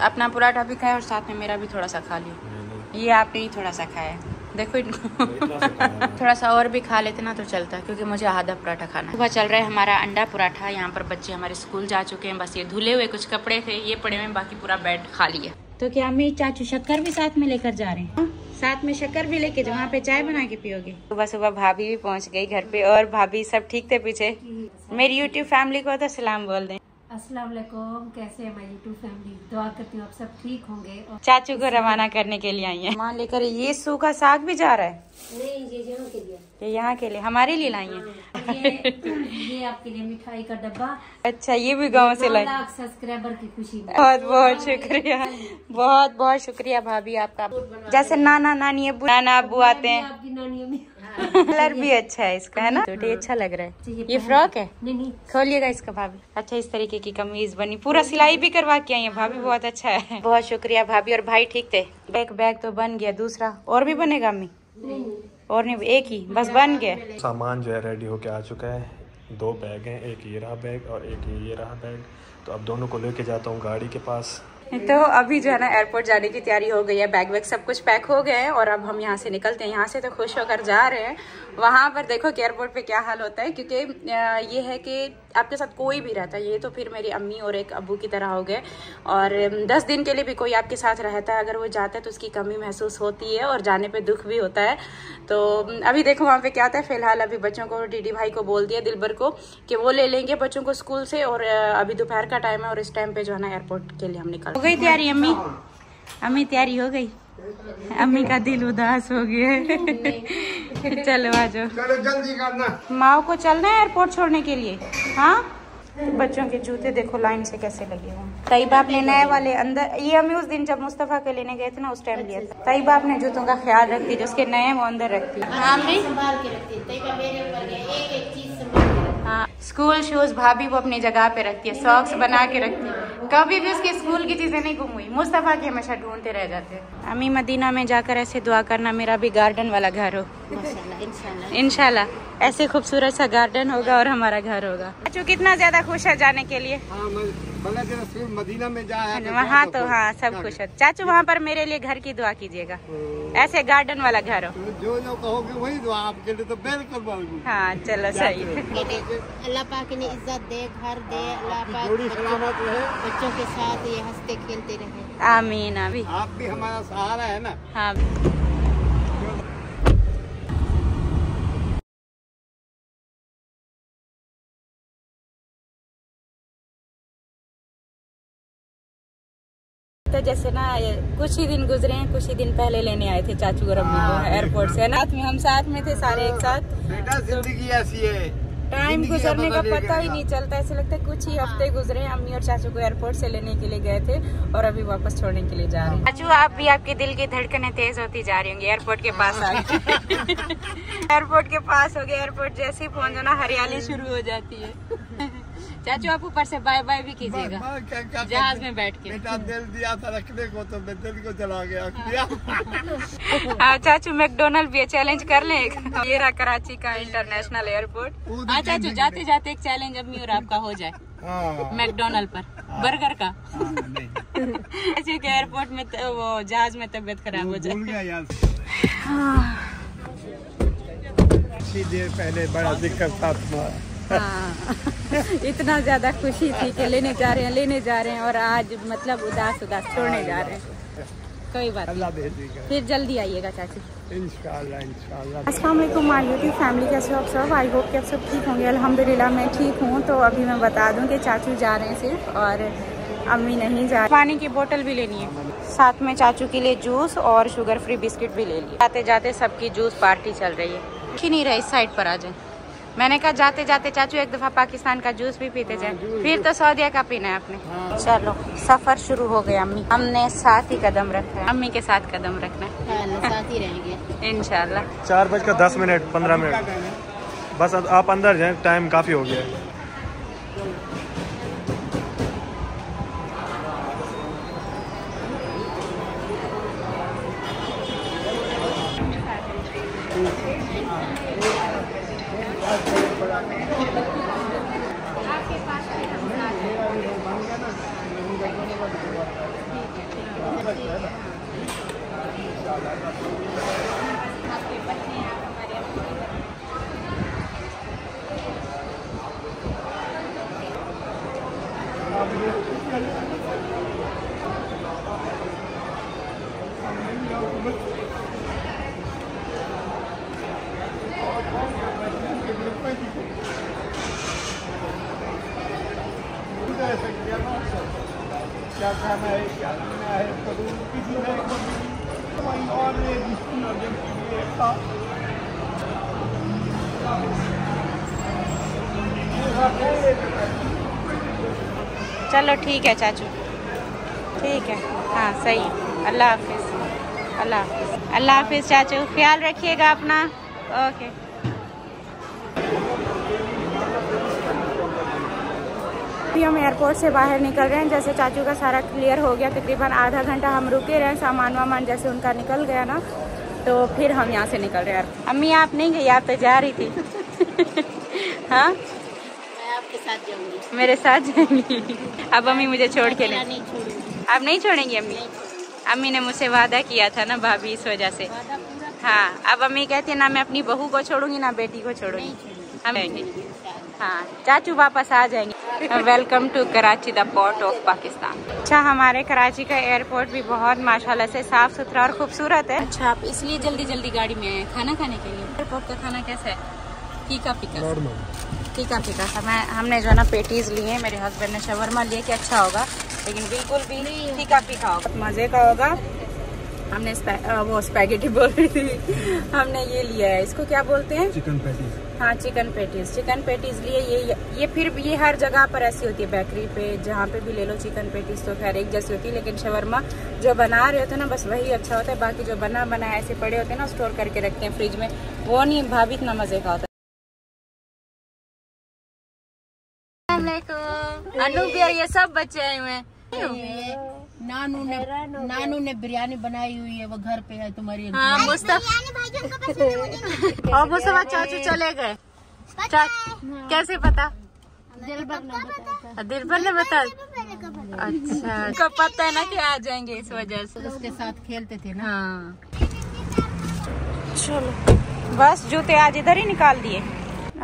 अपना पराठा भी खाया और साथ में मेरा भी थोड़ा सा खा लिया। ये आपने ही थोड़ा सा खाया है, देखो इनको थोड़ा सा और भी खा लेते ना तो चलता, क्योंकि मुझे आधा पराठा खाना है। सुबह चल रहा है हमारा अंडा पराठा। यहाँ पर बच्चे हमारे स्कूल जा चुके हैं, बस ये धुले हुए कुछ कपड़े थे ये पड़े हुए, बाकी पूरा बेड खाली है। तो क्या अम्मी चाचू शक्कर भी साथ में लेकर जा रहे हैं? साथ में शक्कर भी लेके जो वहाँ पे चाय बना के पियोगे। सुबह सुबह भाभी भी पहुँच गई घर पे, और भाभी सब ठीक थे पीछे? मेरी यूट्यूब फैमिली को तो सलाम बोल दें। अस्सलाम वालेकुम, कैसे है मेरी यूट्यूब फैमिली? दुआ करती हूँ आप सब ठीक होंगे। और चाचू को रवाना करने के लिए आई है मान लेकर। ये सूखा साग भी जा रहा है? नहीं, ये यहाँ के लिए। ये यहाँ के लिए, हमारे लिए लाई है। ये आपके लिए मिठाई का डब्बा। अच्छा, ये भी गांव से लाई। 9 लाख सब्सक्राइबर की खुशी में बहुत बहुत शुक्रिया, बहुत बहुत शुक्रिया भाभी आपका। जैसे नाना नानी अबू नाना अबू आते हैं, आपकी नानी अम्मी। कलर भी अच्छा है इसका, है ना? तो ये अच्छा लग रहा है। ये फ्रॉक है? नहीं, खोलिएगा इसका भाभी। अच्छा, इस तरीके की कमीज बनी, पूरा सिलाई भी करवा के आई है भाभी, बहुत अच्छा है। बहुत शुक्रिया भाभी। और भाई ठीक थे? एक बैग तो बन गया, दूसरा और भी बनेगा अम्मी? और नहीं, एक ही बस बन गया। सामान जो है रेडी होके आ चुका है। 2 बैग हैं, एक ये रहा बैग और एक ये रहा बैग। तो अब दोनों को लेके जाता हूँ गाड़ी के पास। तो अभी जो है ना एयरपोर्ट जाने की तैयारी हो गई है, बैग वैग सब कुछ पैक हो गए हैं और अब हम यहाँ से निकलते हैं। यहाँ से तो खुश होकर जा रहे हैं, वहाँ पर देखो कि एयरपोर्ट पे क्या हाल होता है, क्योंकि ये है कि आपके साथ कोई भी रहता है, ये तो फिर मेरी अम्मी और एक अब्बू की तरह हो गए, और 10 दिन के लिए भी कोई आपके साथ रहता है, अगर वो जाता है तो उसकी कमी महसूस होती है और जाने पे दुख भी होता है। तो अभी देखो वहाँ पे क्या आता है। फिलहाल अभी बच्चों को, डीडी भाई को बोल दिया, दिलबर को, कि वो ले लेंगे बच्चों को स्कूल से, और अभी दोपहर का टाइम है और इस टाइम पे जो है ना एयरपोर्ट के लिए हम निकल। हो गई तैयारी अम्मी? अम्मी तैयारी हो गई? अम्मी का दिल उदास हो गया है। चलो आ जाओ, जल्दी करना। माँ को चलना है एयरपोर्ट छोड़ने के लिए। हाँ, बच्चों के जूते देखो लाइन से कैसे लगे हुए। तैयबा आपने नए वाले अंदर, ये हमें उस दिन जब मुस्तफा के लेने गए थे ना उस टाइम लिया था। तैयबा अपने जूतों का ख्याल रखती है, जिसके नए हैं वो अंदर रखती है। हाँ, संभाल के रखती है। तैयबा मेरे ऊपर है, एक चीज संभाल के रखती है। हाँ, स्कूल शूज भाभी वो अपनी जगह पे रखती है, सॉक्स बना के रखती है। कभी भी उसके स्कूल की चीजें नहीं गुम हुई, मुस्तफा की हमेशा ढूंढते रह जाते हैं। अम्मी मदीना में जाकर ऐसे दुआ करना मेरा भी गार्डन वाला घर हो, इंशाल्लाह। ऐसे खूबसूरत सा गार्डन होगा और हमारा घर होगा। चाचू कितना ज्यादा खुश है जाने के लिए। मदीना में जाए वहाँ तो हाँ सब खुश है। चाचू वहाँ पर मेरे लिए घर की दुआ कीजिएगा, ऐसे गार्डन वाला घर हो। जो कहोगे वही दुआ आपके लिए, तो बिल्कुल। हाँ चलो सही है। अल्लाह पाक ने इज्जत दे, घर दे, अल्लाह पाक सलामत रहे, बच्चों के साथ ये हंसते खेलते रहे। आमीन आमीन। आप भी हमारा सहारा है ना। हाँ तो जैसे ना कुछ ही दिन गुजरे हैं, कुछ ही दिन पहले लेने आए थे चाचू और अम्मी को एयरपोर्ट से ना, हम साथ में थे सारे एक साथ। बेटा जिंदगी ऐसी है, टाइम गुजरने का पता ही नहीं चलता, ऐसे लगता है कुछ ही हफ्ते गुजरे हैं। अम्मी और चाचू को एयरपोर्ट से लेने के लिए गए थे और अभी वापस छोड़ने के लिए जा रहे हैं। चाचू आप भी, आपके दिल की धड़कनें तेज होती जा रही होंगी एयरपोर्ट के पास आ गए। एयरपोर्ट के पास हो गए, एयरपोर्ट जैसे ही पहुंचो ना हरियाली शुरू हो जाती है। चाचू आप ऊपर से बाय बाय भी कीजिएगा जहाज में बैठ के। बेटा दिल दिया था रखने को, तो मैं दिल को चला गया। हाँ चाचू, मैकडोनल्ड भी चैलेंज कर लें एक। ये रहा कराची का इंटरनेशनल एयरपोर्ट। हाँ चाचू, जाते जाते एक चैलेंज अम्मी और आपका हो जाए मैकडोनल्ड पर, बर्गर का। चाचू के एयरपोर्ट में वो जहाज में तबीयत खराब हो जाए। देर पहले बड़ा दिक्कत था। हाँ इतना ज्यादा खुशी थी कि लेने जा रहे हैं और आज मतलब उदास छोड़ने जा रहे हैं। कोई बात नहीं, फिर जल्दी आइएगा चाची, इंशाल्लाह। अस्सलाम वालेकुम माय यूट्यूब फैमिली, कैसे हो आप सब? आई होप कि आप सब ठीक होंगे। अल्हम्दुलिल्लाह मैं ठीक हूँ। तो अभी मैं बता दूँ कि चाचू जा रहे हैं सिर्फ, और अम्मी नहीं जा रही। पानी की बोतल भी लेनी है, साथ में चाचू के लिए जूस और शुगर फ्री बिस्किट भी ले लिए। जाते जाते सबकी जूस पार्टी चल रही है। कि नहीं रही, इस साइड पर आ जाए। मैंने कहा जाते जाते चाचू एक दफा पाकिस्तान का जूस भी पीते जाए, फिर तो सऊदीया का पीना है आपने। चलो सफर शुरू हो गया अम्मी, हमने साथ ही कदम रखना है, अम्मी के साथ कदम रखना है, साथ ही रहेंगे इंशाल्लाह। 4:10, 15 मिनट बस। आप अंदर जाएं, टाइम काफी हो गया है। आपके क्या खाना है, क्या पीना है, कभी किसी ने कभी और चलो ठीक है चाचू, ठीक है, हाँ सही है। अल्लाह हाफिज़, अल्लाह हाफिज़, अल्लाह हाफिज़ चाचू, ख्याल रखिएगा अपना। ओके। अभी हम एयरपोर्ट से बाहर निकल रहे हैं। जैसे चाचू का सारा क्लियर हो गया, तकरीबन आधा घंटा हम रुके रहे, सामान वामान जैसे उनका निकल गया ना, तो फिर हम यहाँ से निकल रहे हैं। अम्मी आप नहीं गई, आप तो जा रही थी। हाँ मैं आपके साथ जाऊंगी। मेरे साथ जाएंगी? अब अम्मी मुझे छोड़ के नहीं, अब नहीं छोड़ेंगी अम्मी? अम्मी ने मुझसे वादा किया था ना भाभी, इस वजह से। हाँ, अब अम्मी कहती है ना मैं अपनी बहू को छोड़ूंगी ना बेटी को छोड़ूंगी, हम आएंगे। हाँ, चाचू वापस आ जाएंगे। Welcome to Karachi, the port of Pakistan. अच्छा, हमारे कराची का एयरपोर्ट भी बहुत माशाल्लाह से साफ सुथरा और खूबसूरत है। अच्छा, आप इसलिए जल्दी जल्दी गाड़ी में आए खाना खाने के लिए? एयरपोर्ट का खाना कैसा है? फीका फीका, फीका फीका। हमने जो है ना पेटीज लिए, मेरे हस्बैंड ने शवरमा लिए कि अच्छा होगा, लेकिन बिल्कुल भी फीका फीका होगा, मजे का होगा। हमने वो स्पैगेटी बोल रही थी, हमने ये लिया है, इसको क्या बोलते हैं? Chicken patties. हाँ, चिकन पैटीज, चिकन पैटीज लिए। ये फिर ये हर जगह पर ऐसी होती है, बेकरी पे जहाँ पे भी ले लो चिकन पैटीज तो खैर एक जैसी होती है, लेकिन शवरमा जो बना रहे होते हैं ना बस वही अच्छा होता है। बाकी जो बना ऐसे पड़े होते हैं ना, स्टोर करके रखते हैं फ्रिज में, वो नहीं भाभी इतना मजे का होता है। अनु भी और ये सब बच्चे आए हुए हैं। नानू ने बिरयानी बनाई हुई है, वो घर पे है तुम्हारी। हाँ, मुस्तफा और मुस्तफा चाचू चले गए। कैसे पता? दिलबर ने बताया। अच्छा, को पता है ना कि आ जाएंगे, इस वजह से उसके साथ खेलते थे ना। हाँ, चलो बस जूते आज इधर ही निकाल दिए।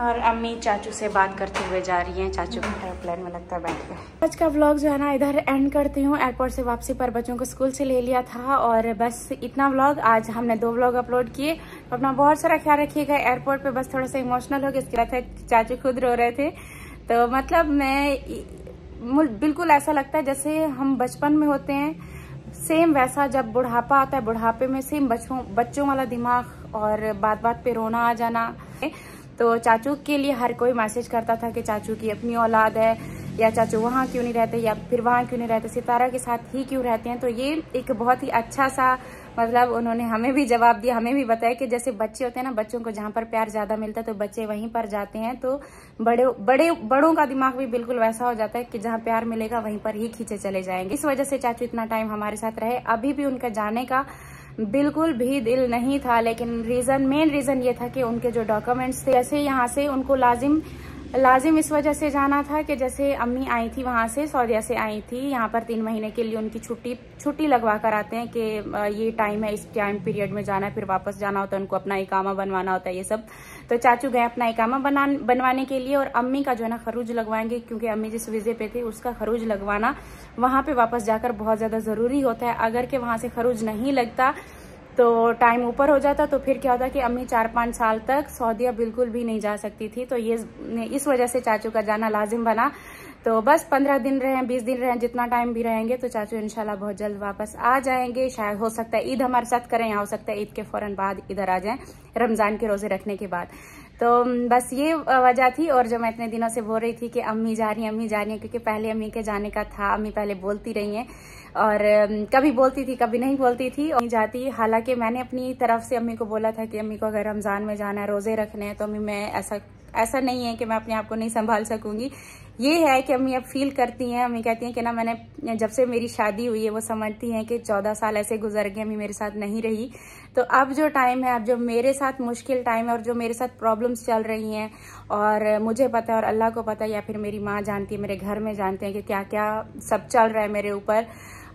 और अम्मी चाचू से बात करते हुए जा रही हैं। चाचू एयरप्लेन में लगता है बैठ गए। आज का व्लॉग जो है ना इधर एंड करती हूँ। एयरपोर्ट से वापसी पर बच्चों को स्कूल से ले लिया था, और बस इतना व्लॉग। आज हमने 2 व्लॉग अपलोड किए। अपना बहुत सारा ख्याल रखिएगा। एयरपोर्ट पे बस थोड़ा सा इमोशनल हो गया, इसके बाद चाचू खुद रो रहे थे, तो मतलब मैं बिल्कुल ऐसा लगता है जैसे हम बचपन में होते हैं, सेम वैसा जब बुढ़ापा आता है, बुढ़ापे में सेम बच्चों वाला दिमाग और बात बात पे रोना आ जाना। तो चाचू के लिए हर कोई मैसेज करता था कि चाचू की अपनी औलाद है, या चाचू वहाँ क्यों नहीं रहते, या फिर वहाँ क्यों नहीं रहते, सितारा के साथ ही क्यों रहते हैं। तो ये एक बहुत ही अच्छा सा मतलब उन्होंने हमें भी जवाब दिया, हमें भी बताया कि जैसे बच्चे होते हैं ना, बच्चों को जहाँ पर प्यार ज्यादा मिलता है तो बच्चे वहीं पर जाते हैं। तो बड़ों का दिमाग भी बिल्कुल वैसा हो जाता है कि जहाँ प्यार मिलेगा वहीं पर ही खींचे चले जाएंगे। इस वजह से चाचू इतना टाइम हमारे साथ रहे। अभी भी उनका जाने का बिल्कुल भी दिल नहीं था, लेकिन मेन रीजन ये था कि उनके जो डॉक्यूमेंट्स थे, जैसे यहाँ से उनको लाजिम इस वजह से जाना था कि जैसे अम्मी आई थी वहां से, सऊदीया से आई थी यहाँ पर 3 महीने के लिए, उनकी छुट्टी लगवा कर आते हैं कि ये टाइम है, इस टाइम पीरियड में जाना है, फिर वापस जाना होता है, उनको अपना इकामा बनवाना होता है, ये सब। तो चाचू गए अपना इकामा बनवाने के लिए, और अम्मी का जो है ना खरूज लगवाएंगे, क्योंकि अम्मी जिस वीजे पे थी उसका खरूज लगवाना वहां पे वापस जाकर बहुत ज्यादा जरूरी होता है। अगर के वहां से खरूज नहीं लगता तो टाइम ऊपर हो जाता, तो फिर क्या होता कि अम्मी 4-5 साल तक सऊदीया बिल्कुल भी नहीं जा सकती थी। तो ये इस वजह से चाचू का जाना लाजिम बना। तो बस 15 दिन रहे, 20 दिन रहे, जितना टाइम भी रहेंगे, तो चाचू इंशाल्लाह बहुत जल्द वापस आ जाएंगे। शायद हो सकता है ईद हमारे साथ करें, या हो सकता है ईद के फौरन बाद इधर आ जाएं, रमजान के रोजे रखने के बाद। तो बस ये वजह थी। और जो मैं इतने दिनों से बोल रही थी कि अम्मी जा रही हैं, क्योंकि पहले अम्मी के जाने का था, अम्मी पहले बोलती रही हैं, और कभी बोलती थी कभी नहीं बोलती थी और नहीं जाती। हालांकि मैंने अपनी तरफ से अम्मी को बोला था कि अम्मी को अगर रमजान में जाना है, रोजे रखने हैं, तो अम्मी मैं ऐसा नहीं है कि मैं अपने आप को नहीं संभाल सकूंगी। ये है कि अम्मी अब फील करती हैं, अम्मी कहती हैं कि ना मैंने जब से मेरी शादी हुई है, वो समझती हैं कि 14 साल ऐसे गुजर गए, अम्मी मेरे साथ नहीं रही। तो अब जो टाइम है, अब जो मेरे साथ मुश्किल टाइम है, और जो मेरे साथ प्रॉब्लम्स चल रही हैं, और मुझे पता है और अल्लाह को पता है, या फिर मेरी माँ जानती है, मेरे घर में जानते हैं कि क्या क्या सब चल रहा है मेरे ऊपर,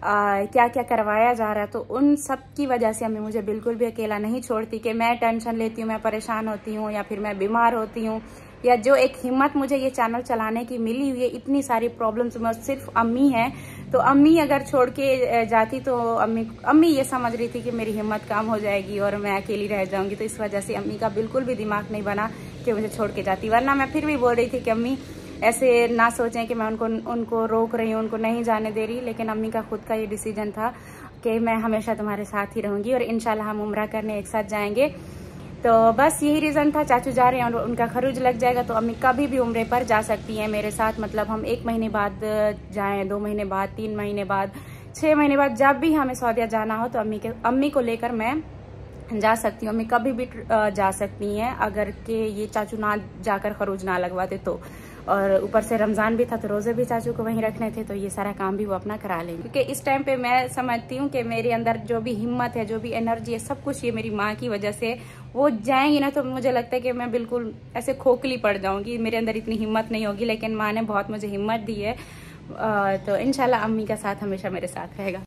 क्या क्या करवाया जा रहा है। तो उन सब की वजह से अम्मी मुझे बिल्कुल भी अकेला नहीं छोड़ती कि मैं टेंशन लेती हूँ, मैं परेशान होती हूँ, या फिर मैं बीमार होती हूँ, या जो एक हिम्मत मुझे ये चैनल चलाने की मिली हुई है, इतनी सारी प्रॉब्लम्स में सिर्फ अम्मी है। तो अम्मी अगर छोड़ के जाती तो अम्मी ये समझ रही थी कि मेरी हिम्मत कम हो जाएगी और मैं अकेली रह जाऊंगी, तो इस वजह से अम्मी का बिल्कुल भी दिमाग नहीं बना कि मुझे छोड़ के जाती। वरना मैं फिर भी बोल रही थी कि अम्मी ऐसे ना सोचें कि मैं उनको रोक रही हूँ, उनको नहीं जाने दे रही, लेकिन अम्मी का खुद का ये डिसीजन था कि मैं हमेशा तुम्हारे साथ ही रहूंगी और इंशाल्लाह हम उम्रा करने एक साथ जाएंगे। तो बस यही रीज़न था। चाचू जा रहे हैं और उनका खर्च लग जाएगा, तो अम्मी कभी भी उम्रे पर जा सकती हैं मेरे साथ। मतलब हम 1 महीने बाद जाएं, 2 महीने बाद, 3 महीने बाद, 6 महीने बाद, जब भी हमें सऊदीया जाना हो तो अम्मी को लेकर मैं जा सकती हूँ। अम्मी कभी भी जा सकती हैं अगर के ये चाचू ना जाकर खरूज ना लगवाते तो। और ऊपर से रमज़ान भी था तो रोज़े भी चाचू को वहीं रखने थे, तो ये सारा काम भी वो अपना करा लेंगे। क्योंकि इस टाइम पे मैं समझती हूँ कि मेरे अंदर जो भी हिम्मत है, जो भी एनर्जी है, सब कुछ ये मेरी माँ की वजह से। वो जाएंगी ना तो मुझे लगता है कि मैं बिल्कुल ऐसे खोखली पड़ जाऊंगी, मेरे अंदर इतनी हिम्मत नहीं होगी। लेकिन माँ ने बहुत मुझे हिम्मत दी है, तो इंशाल्लाह अम्मी का साथ हमेशा मेरे साथ रहेगा।